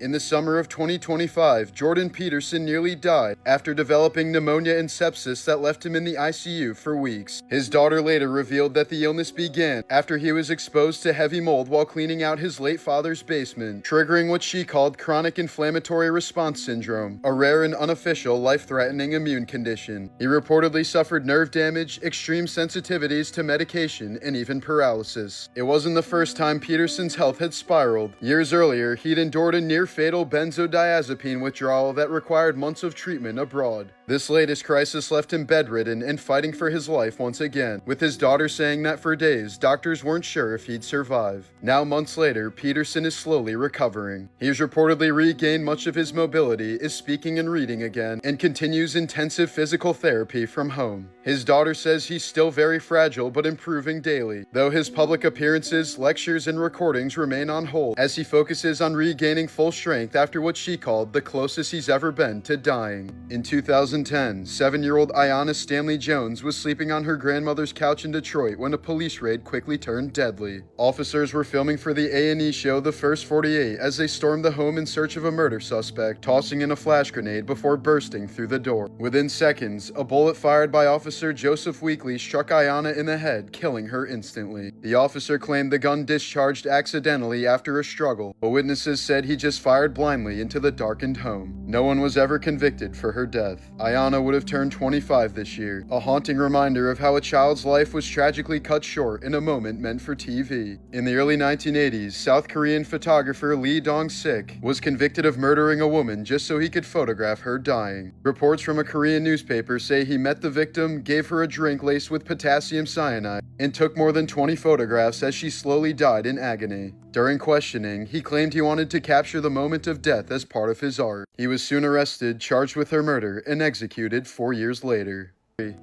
In the summer of 2025, Jordan Peterson nearly died after developing pneumonia and sepsis that left him in the ICU for weeks. His daughter later revealed that the illness began after he was exposed to heavy mold while cleaning out his late father's basement, triggering what she called chronic inflammatory response syndrome, a rare and unofficial life-threatening immune condition. He reportedly suffered nerve damage, extreme sensitivities to medication, and even paralysis. It wasn't the first time Peterson's health had spiraled. Years earlier, he'd endured a near-fatal benzodiazepine withdrawal that required months of treatment abroad. This latest crisis left him bedridden and fighting for his life once again, with his daughter saying that for days, doctors weren't sure if he'd survive. Now, months later, Peterson is slowly recovering. He has reportedly regained much of his mobility, is speaking and reading again, and continues intensive physical therapy from home. His daughter says he's still very fragile but improving daily, though his public appearances, lectures, and recordings remain on hold as he focuses on regaining full strength after what she called the closest he's ever been to dying. In 2010, 7-year-old Ayanna Stanley Jones was sleeping on her grandmother's couch in Detroit when a police raid quickly turned deadly. Officers were filming for the A&E show The First 48 as they stormed the home in search of a murder suspect, tossing in a flash grenade before bursting through the door. Within seconds, a bullet fired by Officer Joseph Weekly struck Ayanna in the head, killing her instantly. The officer claimed the gun discharged accidentally after a struggle, but witnesses said he just fired blindly into the darkened home. No one was ever convicted for her death. Ayanna would have turned 25 this year, a haunting reminder of how a child's life was tragically cut short in a moment meant for TV. In the early 1980s, South Korean photographer Lee Dong-sik was convicted of murdering a woman just so he could photograph her dying. Reports from a Korean newspaper say he met the victim, gave her a drink laced with potassium cyanide, and took more than 20 photographs as she slowly died in agony. During questioning, he claimed he wanted to capture the moment of death as part of his art. He was soon arrested, charged with her murder, and executed 4 years later.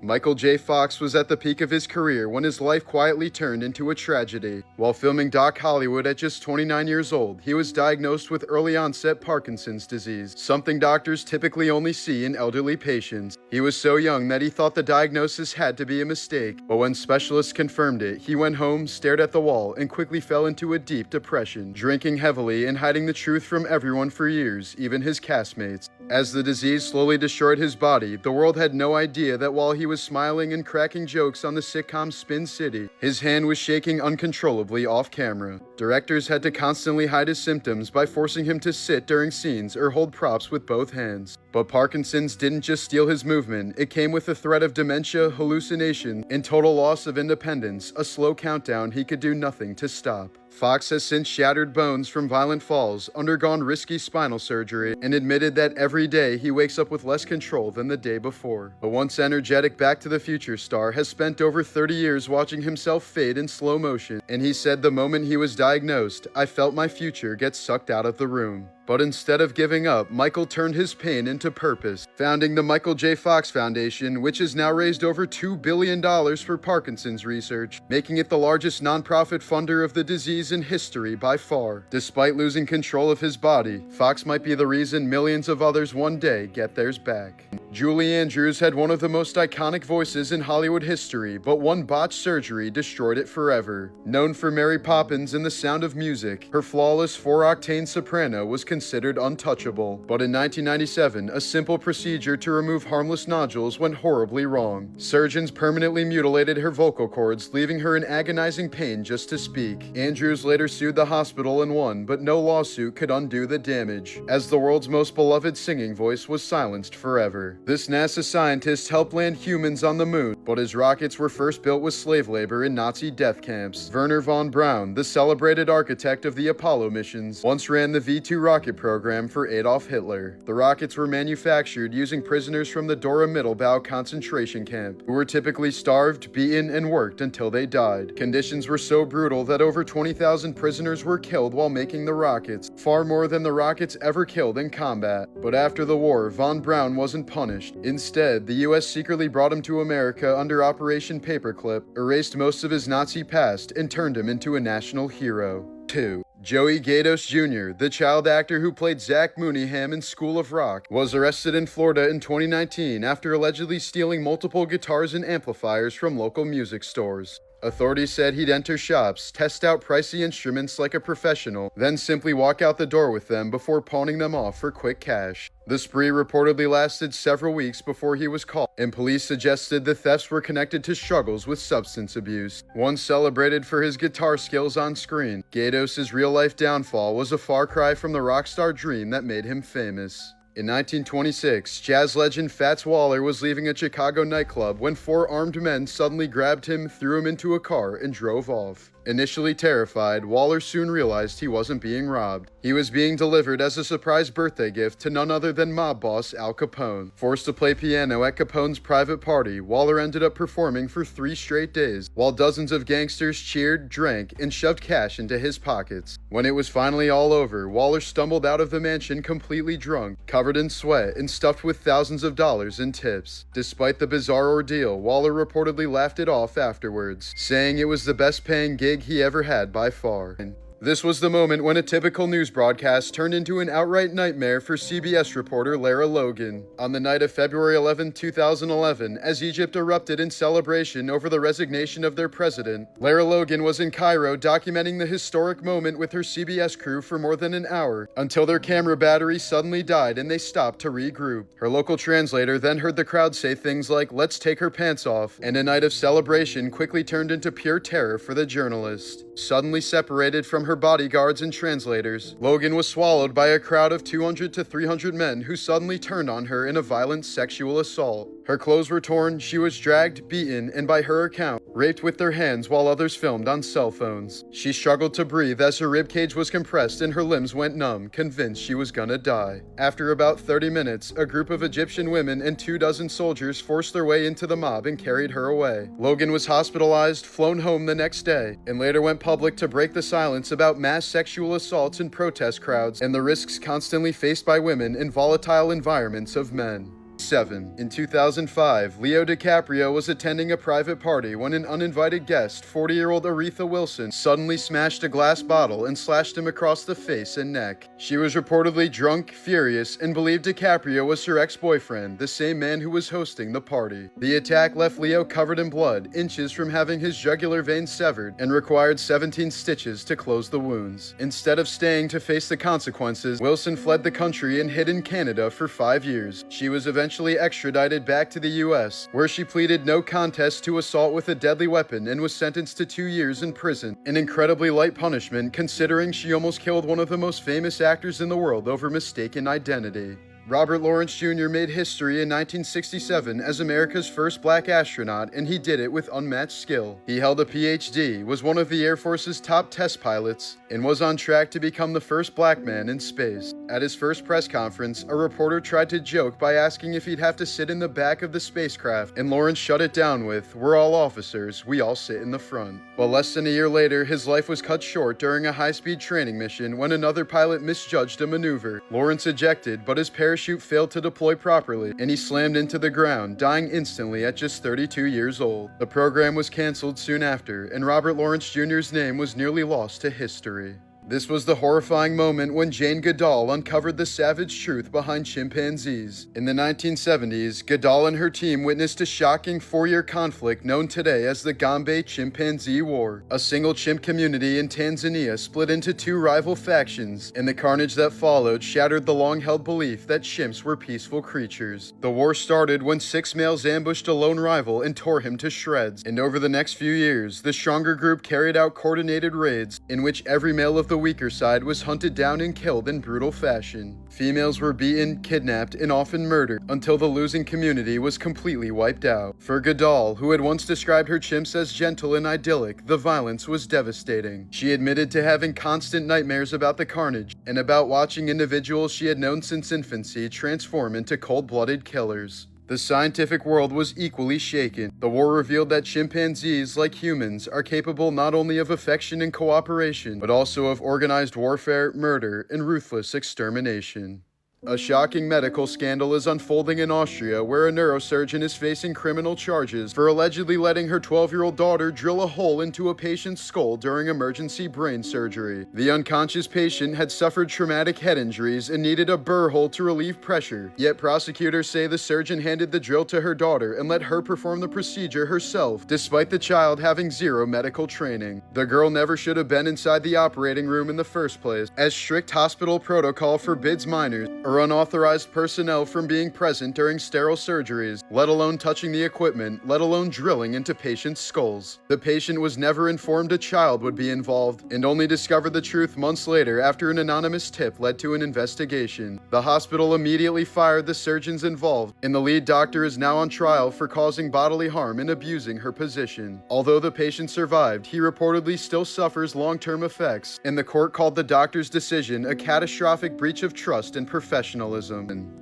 Michael J. Fox was at the peak of his career when his life quietly turned into a tragedy. While filming Doc Hollywood at just 29 years old, he was diagnosed with early-onset Parkinson's disease, something doctors typically only see in elderly patients. He was so young that he thought the diagnosis had to be a mistake, but when specialists confirmed it, he went home, stared at the wall, and quickly fell into a deep depression, drinking heavily and hiding the truth from everyone for years, even his castmates. As the disease slowly destroyed his body, the world had no idea that while he was smiling and cracking jokes on the sitcom Spin City, his hand was shaking uncontrollably off camera. Directors had to constantly hide his symptoms by forcing him to sit during scenes or hold props with both hands. But Parkinson's didn't just steal his movement, it came with the threat of dementia, hallucination, and total loss of independence, a slow countdown he could do nothing to stop. Fox has since shattered bones from violent falls, undergone risky spinal surgery, and admitted that every day he wakes up with less control than the day before. The once energetic Back to the Future star has spent over 30 years watching himself fade in slow motion, and he said the moment he was diagnosed, "I felt my future get sucked out of the room." But instead of giving up, Michael turned his pain into purpose, founding the Michael J. Fox Foundation, which has now raised over $2 billion for Parkinson's research, making it the largest nonprofit funder of the disease in history by far. Despite losing control of his body, Fox might be the reason millions of others one day get theirs back. Julie Andrews had one of the most iconic voices in Hollywood history, but one botched surgery destroyed it forever. Known for Mary Poppins and The Sound of Music, her flawless 4-octane soprano was considered untouchable. But in 1997, a simple procedure to remove harmless nodules went horribly wrong. Surgeons permanently mutilated her vocal cords, leaving her in agonizing pain just to speak. Andrews later sued the hospital and won, but no lawsuit could undo the damage, as the world's most beloved singing voice was silenced forever. This NASA scientist helped land humans on the moon, but his rockets were first built with slave labor in Nazi death camps. Wernher von Braun, the celebrated architect of the Apollo missions, once ran the V-2 rocket program for Adolf Hitler. The rockets were manufactured using prisoners from the Dora Mittelbau concentration camp, who were typically starved, beaten, and worked until they died. Conditions were so brutal that over 20,000 prisoners were killed while making the rockets, far more than the rockets ever killed in combat. But after the war, von Braun wasn't punished. Instead, the US secretly brought him to America under Operation Paperclip, erased most of his Nazi past, and turned him into a national hero. 2. Joey Gatos Jr., the child actor who played Zach Mooneyham in School of Rock, was arrested in Florida in 2019 after allegedly stealing multiple guitars and amplifiers from local music stores. Authorities said he'd enter shops, test out pricey instruments like a professional, then simply walk out the door with them before pawning them off for quick cash. The spree reportedly lasted several weeks before he was caught, and police suggested the thefts were connected to struggles with substance abuse. Once celebrated for his guitar skills on screen, Gatos' real-life downfall was a far cry from the rock star dream that made him famous. In 1926, jazz legend Fats Waller was leaving a Chicago nightclub when 4 armed men suddenly grabbed him, threw him into a car, and drove off. Initially terrified, Waller soon realized he wasn't being robbed. He was being delivered as a surprise birthday gift to none other than mob boss Al Capone. Forced to play piano at Capone's private party, Waller ended up performing for 3 straight days, while dozens of gangsters cheered, drank, and shoved cash into his pockets. When it was finally all over, Waller stumbled out of the mansion completely drunk, covered in sweat, and stuffed with thousands of dollars in tips. Despite the bizarre ordeal, Waller reportedly laughed it off afterwards, saying it was the best paying gig he ever had by far. This was the moment when a typical news broadcast turned into an outright nightmare for CBS reporter Lara Logan. On the night of February 11, 2011, as Egypt erupted in celebration over the resignation of their president, Lara Logan was in Cairo documenting the historic moment with her CBS crew for more than an hour, until their camera battery suddenly died and they stopped to regroup. Her local translator then heard the crowd say things like, "Let's take her pants off," and a night of celebration quickly turned into pure terror for the journalist. Suddenly separated from her bodyguards and translators, Logan was swallowed by a crowd of 200 to 300 men who suddenly turned on her in a violent sexual assault. Her clothes were torn, she was dragged, beaten, and by her account, raped with their hands while others filmed on cell phones. She struggled to breathe as her ribcage was compressed and her limbs went numb, convinced she was gonna die. After about 30 minutes, a group of Egyptian women and 24 soldiers forced their way into the mob and carried her away. Logan was hospitalized, flown home the next day, and later went public to break the silence about mass sexual assaults in protest crowds and the risks constantly faced by women in volatile environments of men. 7. In 2005, Leo DiCaprio was attending a private party when an uninvited guest, 40-year-old Aretha Wilson, suddenly smashed a glass bottle and slashed him across the face and neck. She was reportedly drunk, furious, and believed DiCaprio was her ex-boyfriend, the same man who was hosting the party. The attack left Leo covered in blood, inches from having his jugular vein severed, and required 17 stitches to close the wounds. Instead of staying to face the consequences, Wilson fled the country and hid in Canada for 5 years. She was eventually extradited back to the US, where she pleaded no contest to assault with a deadly weapon and was sentenced to 2 years in prison, an incredibly light punishment considering she almost killed one of the most famous actors in the world over mistaken identity. Robert Lawrence Jr. made history in 1967 as America's first black astronaut, and he did it with unmatched skill. He held a PhD, was one of the Air Force's top test pilots, and was on track to become the first black man in space. At his first press conference, a reporter tried to joke by asking if he'd have to sit in the back of the spacecraft, and Lawrence shut it down with, "We're all officers, we all sit in the front." But less than a year later, his life was cut short during a high-speed training mission when another pilot misjudged a maneuver. Lawrence ejected, but his parachute failed to deploy properly, and he slammed into the ground, dying instantly at just 32 years old. The program was canceled soon after, and Robert Lawrence Jr.'s name was nearly lost to history. This was the horrifying moment when Jane Goodall uncovered the savage truth behind chimpanzees. In the 1970s, Goodall and her team witnessed a shocking 4-year conflict known today as the Gombe Chimpanzee War. A single chimp community in Tanzania split into 2 rival factions, and the carnage that followed shattered the long-held belief that chimps were peaceful creatures. The war started when 6 males ambushed a lone rival and tore him to shreds, and over the next few years, the stronger group carried out coordinated raids in which every male of the weaker side was hunted down and killed in brutal fashion. Females were beaten, kidnapped, and often murdered until the losing community was completely wiped out. For Goodall, who had once described her chimps as gentle and idyllic, the violence was devastating. She admitted to having constant nightmares about the carnage and about watching individuals she had known since infancy transform into cold-blooded killers. The scientific world was equally shaken. The war revealed that chimpanzees, like humans, are capable not only of affection and cooperation, but also of organized warfare, murder, and ruthless extermination. A shocking medical scandal is unfolding in Austria, where a neurosurgeon is facing criminal charges for allegedly letting her 12-year-old daughter drill a hole into a patient's skull during emergency brain surgery. The unconscious patient had suffered traumatic head injuries and needed a burr hole to relieve pressure, yet prosecutors say the surgeon handed the drill to her daughter and let her perform the procedure herself, despite the child having zero medical training. The girl never should have been inside the operating room in the first place, as strict hospital protocol forbids minors or unauthorized personnel from being present during sterile surgeries, let alone touching the equipment, let alone drilling into patients' skulls. The patient was never informed a child would be involved, and only discovered the truth months later after an anonymous tip led to an investigation. The hospital immediately fired the surgeons involved, and the lead doctor is now on trial for causing bodily harm and abusing her position. Although the patient survived, he reportedly still suffers long-term effects, and the court called the doctor's decision a catastrophic breach of trust and professionalism.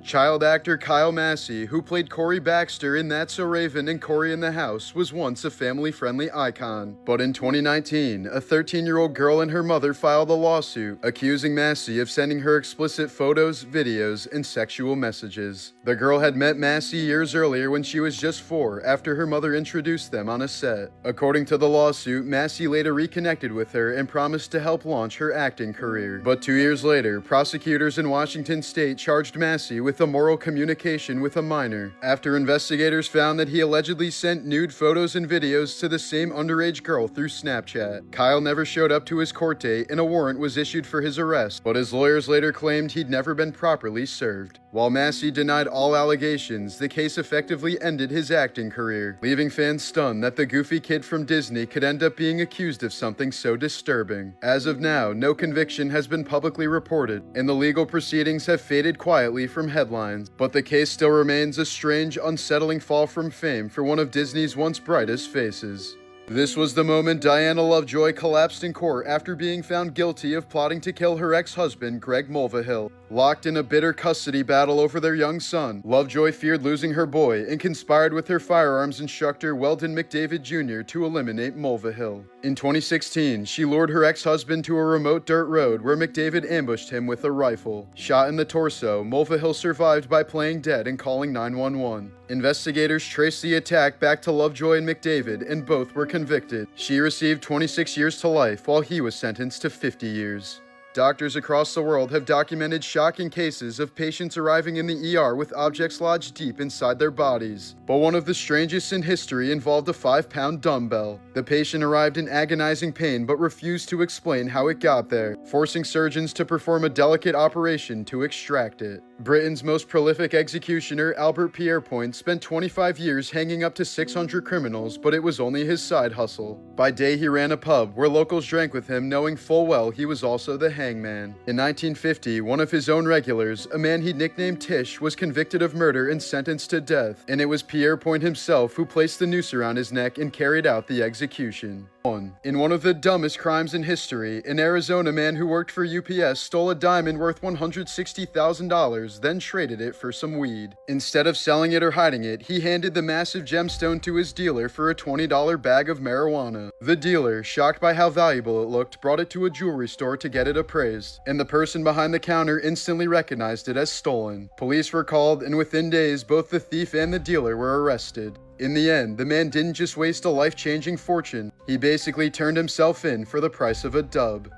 Child actor Kyle Massey, who played Corey Baxter in That's So Raven and Corey in the House, was once a family-friendly icon. But in 2019, a 13-year-old girl and her mother filed a lawsuit accusing Massey of sending her explicit photos, videos, and sexual messages. The girl had met Massey years earlier when she was just 4, after her mother introduced them on a set. According to the lawsuit, Massey later reconnected with her and promised to help launch her acting career. But 2 years later, prosecutors in Washington State charged Massey with immoral communication with a minor, after investigators found that he allegedly sent nude photos and videos to the same underage girl through Snapchat. Kyle never showed up to his court date, and a warrant was issued for his arrest, but his lawyers later claimed he'd never been properly served. While Massey denied all allegations, the case effectively ended his acting career, leaving fans stunned that the goofy kid from Disney could end up being accused of something so disturbing. As of now, no conviction has been publicly reported, and the legal proceedings have faded quietly from headlines, but the case still remains a strange, unsettling fall from fame for one of Disney's once brightest faces. This was the moment Diana Lovejoy collapsed in court after being found guilty of plotting to kill her ex-husband, Greg Mulvihill. Locked in a bitter custody battle over their young son, Lovejoy feared losing her boy and conspired with her firearms instructor Weldon McDavid Jr. to eliminate Mulvihill. In 2016, she lured her ex-husband to a remote dirt road where McDavid ambushed him with a rifle. Shot in the torso, Mulvihill survived by playing dead and calling 911. Investigators traced the attack back to Lovejoy and McDavid, and both were convicted. She received 26 years to life, while he was sentenced to 50 years. Doctors across the world have documented shocking cases of patients arriving in the ER with objects lodged deep inside their bodies. But one of the strangest in history involved a 5-pound dumbbell. The patient arrived in agonizing pain but refused to explain how it got there, forcing surgeons to perform a delicate operation to extract it. Britain's most prolific executioner, Albert Pierrepoint, spent 25 years hanging up to 600 criminals, but it was only his side hustle. By day, he ran a pub where locals drank with him, knowing full well he was also the hangman. In 1950, one of his own regulars, a man he nicknamed Tish, was convicted of murder and sentenced to death, and it was Pierrepoint himself who placed the noose around his neck and carried out the execution. In one of the dumbest crimes in history, an Arizona man who worked for UPS stole a diamond worth $160,000, then traded it for some weed. Instead of selling it or hiding it, he handed the massive gemstone to his dealer for a $20 bag of marijuana. The dealer, shocked by how valuable it looked, brought it to a jewelry store to get it appraised, and the person behind the counter instantly recognized it as stolen. Police were called, and within days, both the thief and the dealer were arrested. In the end, the man didn't just waste a life-changing fortune, he basically turned himself in for the price of a dub.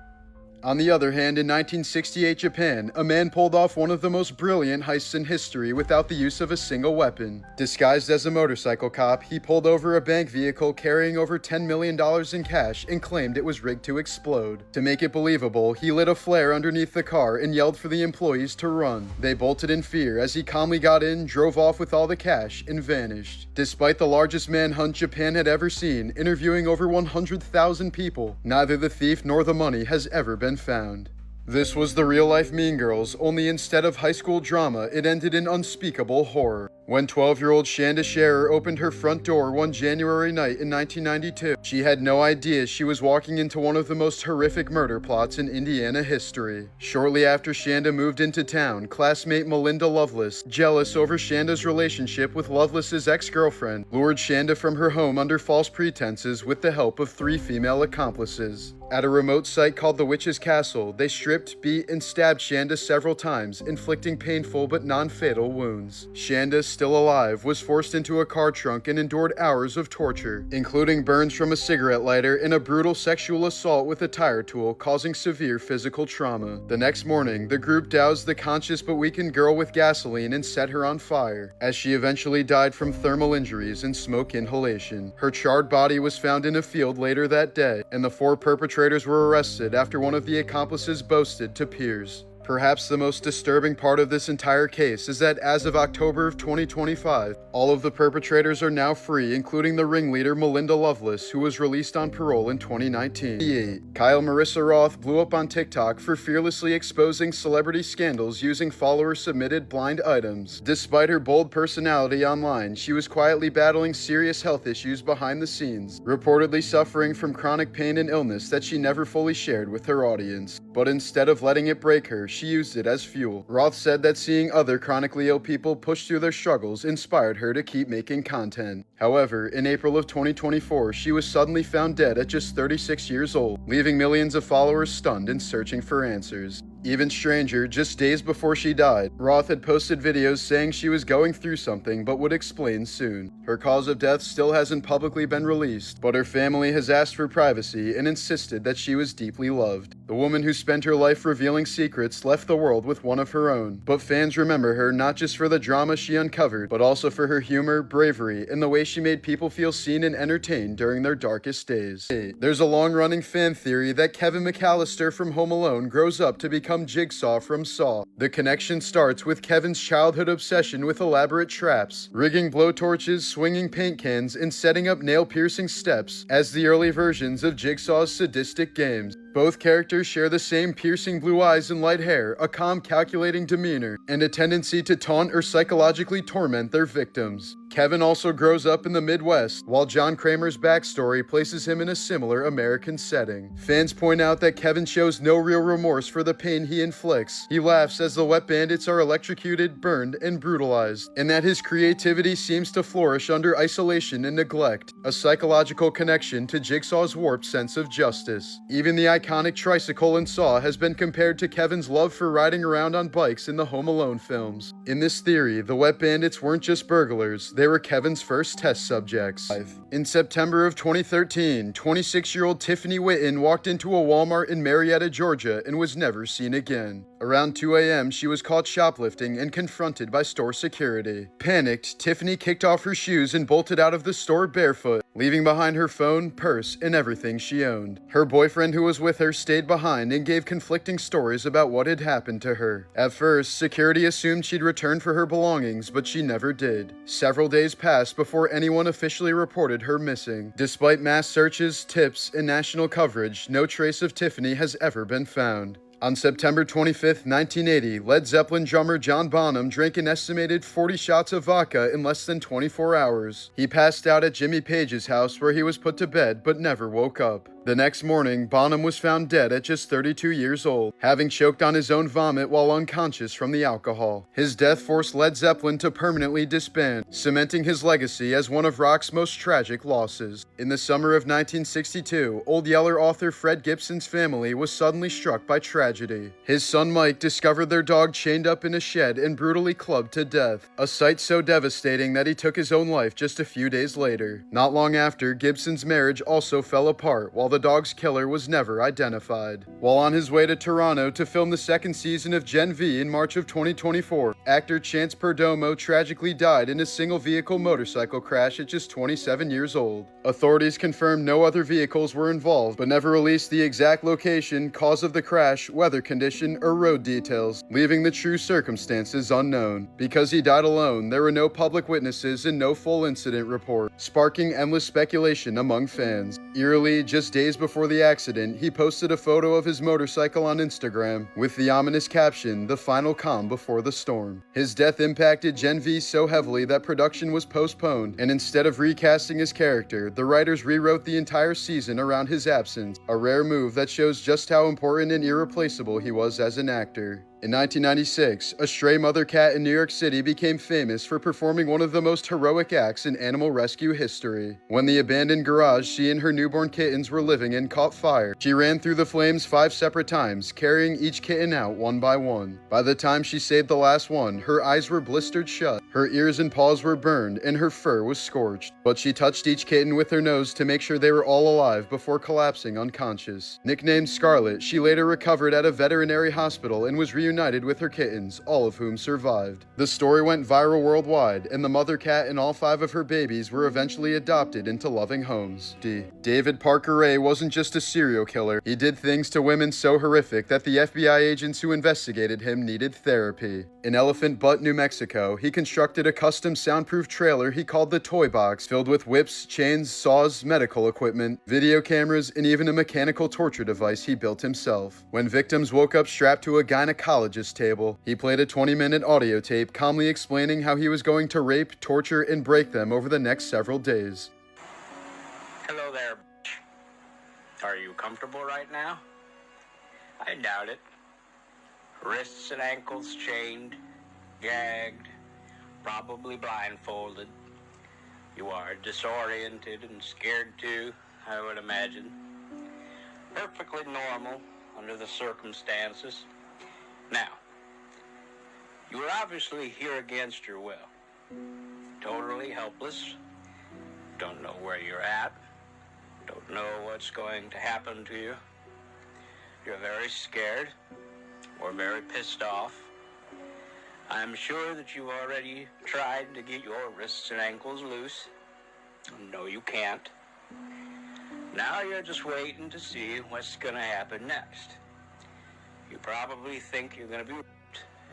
On the other hand, in 1968 Japan, a man pulled off one of the most brilliant heists in history without the use of a single weapon. Disguised as a motorcycle cop, he pulled over a bank vehicle carrying over $10 million in cash and claimed it was rigged to explode. To make it believable, he lit a flare underneath the car and yelled for the employees to run. They bolted in fear as he calmly got in, drove off with all the cash, and vanished. Despite the largest manhunt Japan had ever seen, interviewing over 100,000 people, neither the thief nor the money has ever been found. This was the real-life Mean Girls, only instead of high school drama, it ended in unspeakable horror. When 12-year-old Shanda Scherer opened her front door one January night in 1992, she had no idea she was walking into one of the most horrific murder plots in Indiana history. Shortly after Shanda moved into town, classmate Melinda Loveless, jealous over Shanda's relationship with Loveless's ex-girlfriend, lured Shanda from her home under false pretenses with the help of 3 female accomplices. At a remote site called the Witch's Castle, they stripped, beat, and stabbed Shanda several times, inflicting painful but non-fatal wounds. Shanda, still alive, was forced into a car trunk and endured hours of torture, including burns from a cigarette lighter and a brutal sexual assault with a tire tool, causing severe physical trauma. The next morning, the group doused the conscious but weakened girl with gasoline and set her on fire, as she eventually died from thermal injuries and smoke inhalation. Her charred body was found in a field later that day, and the 4 perpetrators were arrested after one of the accomplices boasted to peers. Perhaps the most disturbing part of this entire case is that as of October of 2025, all of the perpetrators are now free, including the ringleader Melinda Loveless, who was released on parole in 2019. Kyle Marissa Roth blew up on TikTok for fearlessly exposing celebrity scandals using follower-submitted blind items. Despite her bold personality online, she was quietly battling serious health issues behind the scenes, reportedly suffering from chronic pain and illness that she never fully shared with her audience. But instead of letting it break her, she used it as fuel. Roth said that seeing other chronically ill people push through their struggles inspired her to keep making content. However, in April of 2024, she was suddenly found dead at just 36 years old, leaving millions of followers stunned and searching for answers. Even stranger, just days before she died, Roth had posted videos saying she was going through something but would explain soon. Her cause of death still hasn't publicly been released, but her family has asked for privacy and insisted that she was deeply loved. The woman who spent her life revealing secrets left the world with one of her own, but fans remember her not just for the drama she uncovered, but also for her humor, bravery, and the way she made people feel seen and entertained during their darkest days. There's a long-running fan theory that Kevin McAllister from Home Alone grows up to become Jigsaw from Saw. The connection starts with Kevin's childhood obsession with elaborate traps, rigging blowtorches, swinging paint cans, and setting up nail-piercing steps as the early versions of Jigsaw's sadistic games. Both characters share the same piercing blue eyes and light hair, a calm, calculating demeanor, and a tendency to taunt or psychologically torment their victims. Kevin also grows up in the Midwest, while John Kramer's backstory places him in a similar American setting. Fans point out that Kevin shows no real remorse for the pain he inflicts. He laughs as the wet bandits are electrocuted, burned, and brutalized, and that his creativity seems to flourish under isolation and neglect, a psychological connection to Jigsaw's warped sense of justice. Even the iconic tricycle in Saw has been compared to Kevin's love for riding around on bikes in the Home Alone films. In this theory, the wet bandits weren't just burglars, they were Kevin's first test subjects. In September of 2013, 26-year-old Tiffany Witten walked into a Walmart in Marietta, Georgia, and was never seen again. Around 2 a.m., she was caught shoplifting and confronted by store security. Panicked, Tiffany kicked off her shoes and bolted out of the store barefoot, leaving behind her phone, purse, and everything she owned. Her boyfriend who was with her stayed behind and gave conflicting stories about what had happened to her. At first, security assumed she'd return for her belongings, but she never did. Several days passed before anyone officially reported her missing. Despite mass searches, tips, and national coverage, no trace of Tiffany has ever been found. On September 25, 1980, Led Zeppelin drummer John Bonham drank an estimated 40 shots of vodka in less than 24 hours. He passed out at Jimmy Page's house where he was put to bed but never woke up. The next morning, Bonham was found dead at just 32 years old, having choked on his own vomit while unconscious from the alcohol. His death forced Led Zeppelin to permanently disband, cementing his legacy as one of rock's most tragic losses. In the summer of 1962, Old Yeller author Fred Gibson's family was suddenly struck by tragedy. His son Mike discovered their dog chained up in a shed and brutally clubbed to death, a sight so devastating that he took his own life just a few days later. Not long after, Gibson's marriage also fell apart, while the dog's killer was never identified. While on his way to Toronto to film the second season of Gen V in March of 2024, actor Chance Perdomo tragically died in a single-vehicle motorcycle crash at just 27 years old. Authorities confirmed no other vehicles were involved, but never released the exact location, cause of the crash, weather condition, or road details, leaving the true circumstances unknown. Because he died alone, there were no public witnesses and no full incident report, sparking endless speculation among fans. Eerily, just days before the accident, he posted a photo of his motorcycle on Instagram with the ominous caption, "The final calm before the storm." His death impacted Gen V so heavily that production was postponed, and instead of recasting his character, the writers rewrote the entire season around his absence, a rare move that shows just how important and irreplaceable he was as an actor. In 1996, a stray mother cat in New York City became famous for performing one of the most heroic acts in animal rescue history. When the abandoned garage she and her newborn kittens were living in caught fire, she ran through the flames 5 separate times, carrying each kitten out one by one. By the time she saved the last one, her eyes were blistered shut, her ears and paws were burned, and her fur was scorched. But she touched each kitten with her nose to make sure they were all alive before collapsing unconscious. Nicknamed Scarlet, she later recovered at a veterinary hospital and was reunited with her kittens, all of whom survived. The story went viral worldwide, and the mother cat and all 5 of her babies were eventually adopted into loving homes. David Parker Ray wasn't just a serial killer. He did things to women so horrific that the FBI agents who investigated him needed therapy. In Elephant Butte, New Mexico, he constructed a custom soundproof trailer he called the Toy Box, filled with whips, chains, saws, medical equipment, video cameras, and even a mechanical torture device he built himself. When victims woke up strapped to a gynecologist table, he played a 20-minute audio tape calmly explaining how he was going to rape, torture, and break them over the next several days. Hello there, bitch. Are you comfortable right now? I doubt it. Wrists and ankles chained, gagged, probably blindfolded. You are disoriented and scared too, I would imagine. Perfectly normal under the circumstances. Now, you are obviously here against your will. Totally helpless. Don't know where you're at. Don't know what's going to happen to you. You're very scared or very pissed off. I'm sure that you've already tried to get your wrists and ankles loose. No, you can't. Now you're just waiting to see what's gonna happen next. You probably think you're gonna be raped,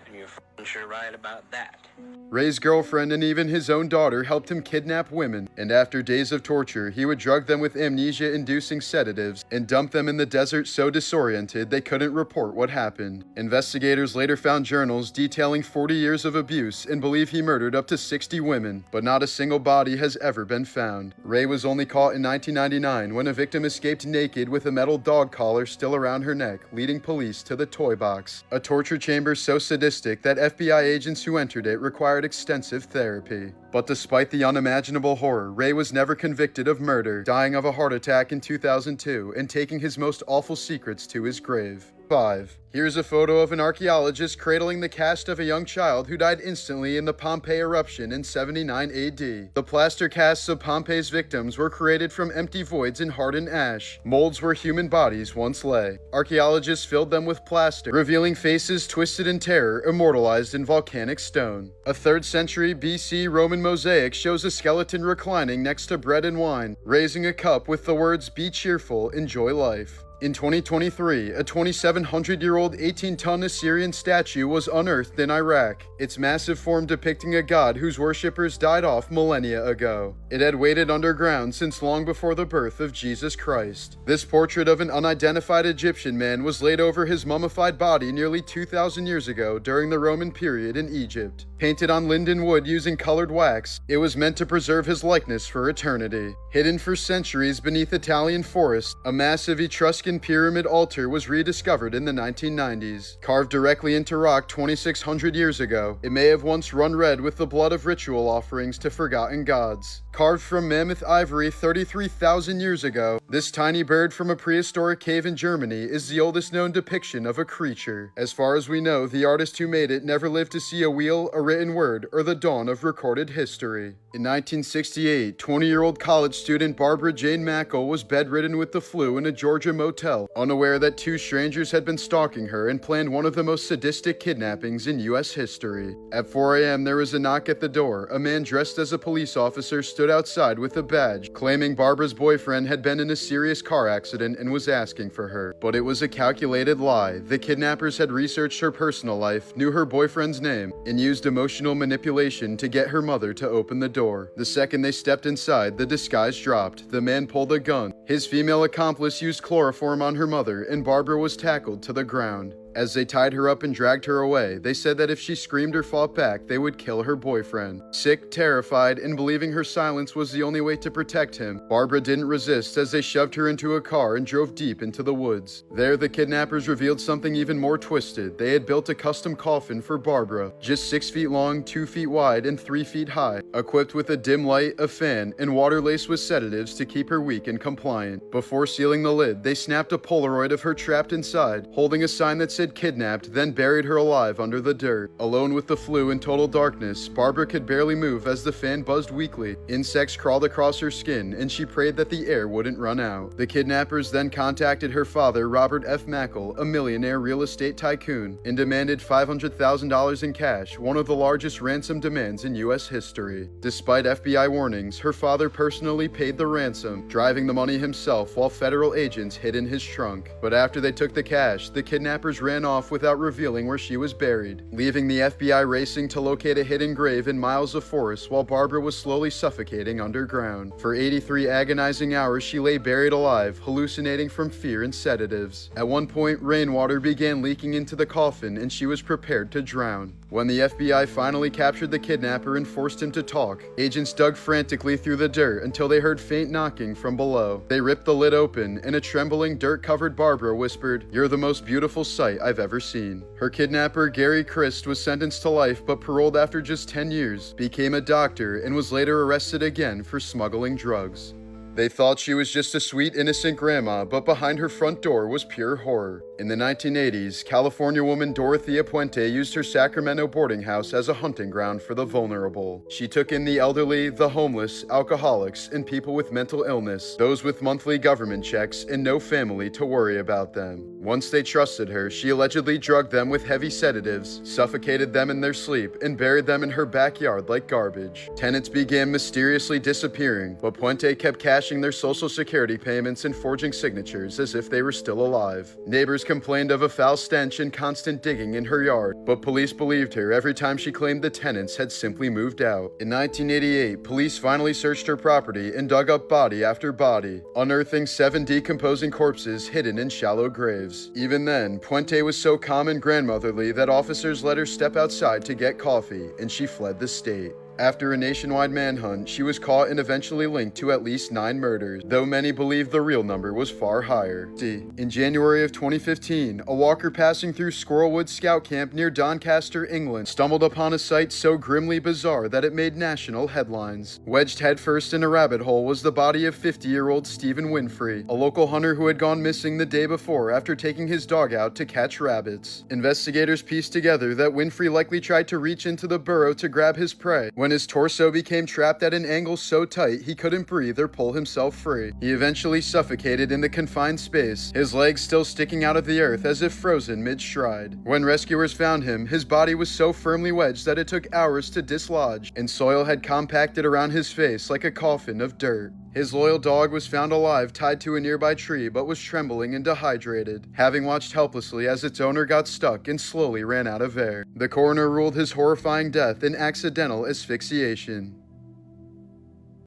and you're f***ing sure right about that. Ray's girlfriend and even his own daughter helped him kidnap women, and after days of torture, he would drug them with amnesia-inducing sedatives and dump them in the desert so disoriented they couldn't report what happened. Investigators later found journals detailing 40 years of abuse and believe he murdered up to 60 women, but not a single body has ever been found. Ray was only caught in 1999 when a victim escaped naked with a metal dog collar still around her neck, leading police to the Toy Box, a torture chamber so sadistic that FBI agents who entered it required extensive therapy. But despite the unimaginable horror, Ray was never convicted of murder, dying of a heart attack in 2002 and taking his most awful secrets to his grave. 5. Here's a photo of an archaeologist cradling the cast of a young child who died instantly in the Pompeii eruption in 79 AD. The plaster casts of Pompeii's victims were created from empty voids in hardened ash, molds where human bodies once lay. Archaeologists filled them with plaster, revealing faces twisted in terror, immortalized in volcanic stone. A 3rd century BC Roman mosaic shows a skeleton reclining next to bread and wine, raising a cup with the words, "Be cheerful, enjoy life." In 2023, a 2,700-year-old 18-ton Assyrian statue was unearthed in Iraq, its massive form depicting a god whose worshippers died off millennia ago. It had waited underground since long before the birth of Jesus Christ. This portrait of an unidentified Egyptian man was laid over his mummified body nearly 2,000 years ago during the Roman period in Egypt. Painted on linden wood using colored wax, it was meant to preserve his likeness for eternity. Hidden for centuries beneath Italian forests, a massive Etruscan pyramid altar was rediscovered in the 1990s. Carved directly into rock 2,600 years ago, it may have once run red with the blood of ritual offerings to forgotten gods. Carved from mammoth ivory 33,000 years ago, this tiny bird from a prehistoric cave in Germany is the oldest known depiction of a creature. As far as we know, the artist who made it never lived to see a wheel, a written word, or the dawn of recorded history. In 1968, 20-year-old college student Barbara Jane Mackle was bedridden with the flu in a Georgia motel, unaware that 2 strangers had been stalking her and planned one of the most sadistic kidnappings in U.S. history. At 4 a.m., there was a knock at the door. A man dressed as a police officer stood outside with a badge, claiming Barbara's boyfriend had been in a serious car accident and was asking for her. But it was a calculated lie. The kidnappers had researched her personal life, knew her boyfriend's name, and used emotional manipulation to get her mother to open the door. The second they stepped inside, the disguise dropped. The man pulled a gun. His female accomplice used chloroform on her mother, and Barbara was tackled to the ground. As they tied her up and dragged her away, they said that if she screamed or fought back, they would kill her boyfriend. Sick, terrified, and believing her silence was the only way to protect him, Barbara didn't resist as they shoved her into a car and drove deep into the woods. There, the kidnappers revealed something even more twisted. They had built a custom coffin for Barbara, just 6 feet long, 2 feet wide, and 3 feet high, equipped with a dim light, a fan, and water laced with sedatives to keep her weak and compliant. Before sealing the lid, they snapped a Polaroid of her trapped inside, holding a sign that said kidnapped, then buried her alive under the dirt. Alone with the flu and total darkness, Barbara could barely move as the fan buzzed weakly. Insects crawled across her skin, and she prayed that the air wouldn't run out. The kidnappers then contacted her father, Robert F. Mackle, a millionaire real estate tycoon, and demanded $500,000 in cash, one of the largest ransom demands in U.S. history. Despite FBI warnings, her father personally paid the ransom, driving the money himself while federal agents hid in his trunk. But after they took the cash, the kidnappers ran off without revealing where she was buried, leaving the FBI racing to locate a hidden grave in miles of forest while Barbara was slowly suffocating underground. For 83 agonizing hours, she lay buried alive, hallucinating from fear and sedatives. At one point, rainwater began leaking into the coffin and she was prepared to drown. When the FBI finally captured the kidnapper and forced him to talk, agents dug frantically through the dirt until they heard faint knocking from below. They ripped the lid open, and a trembling, dirt-covered Barbara whispered, "You're the most beautiful sight I've ever seen." Her kidnapper, Gary Christ, was sentenced to life but paroled after just 10 years, became a doctor, and was later arrested again for smuggling drugs. They thought she was just a sweet, innocent grandma, but behind her front door was pure horror. In the 1980s, California woman Dorothea Puente used her Sacramento boarding house as a hunting ground for the vulnerable. She took in the elderly, the homeless, alcoholics, and people with mental illness, those with monthly government checks and no family to worry about them. Once they trusted her, she allegedly drugged them with heavy sedatives, suffocated them in their sleep, and buried them in her backyard like garbage. Tenants began mysteriously disappearing, but Puente kept cashing their social security payments and forging signatures as if they were still alive. Neighbors complained of a foul stench and constant digging in her yard, but police believed her every time she claimed the tenants had simply moved out. In 1988, police finally searched her property and dug up body after body, unearthing 7 decomposing corpses hidden in shallow graves. Even then, Puente was so calm and grandmotherly that officers let her step outside to get coffee, and she fled the state. After a nationwide manhunt, she was caught and eventually linked to at least 9 murders, though many believe the real number was far higher. In January of 2015, a walker passing through Squirrelwood Scout Camp near Doncaster, England, stumbled upon a sight so grimly bizarre that it made national headlines. Wedged headfirst in a rabbit hole was the body of 50-year-old Stephen Winfrey, a local hunter who had gone missing the day before after taking his dog out to catch rabbits. Investigators pieced together that Winfrey likely tried to reach into the burrow to grab his prey, when his torso became trapped at an angle so tight he couldn't breathe or pull himself free. He eventually suffocated in the confined space, his legs still sticking out of the earth as if frozen mid-stride. When rescuers found him, his body was so firmly wedged that it took hours to dislodge, and soil had compacted around his face like a coffin of dirt. His loyal dog was found alive tied to a nearby tree but was trembling and dehydrated, having watched helplessly as its owner got stuck and slowly ran out of air. The coroner ruled his horrifying death an accidental asphyxiation.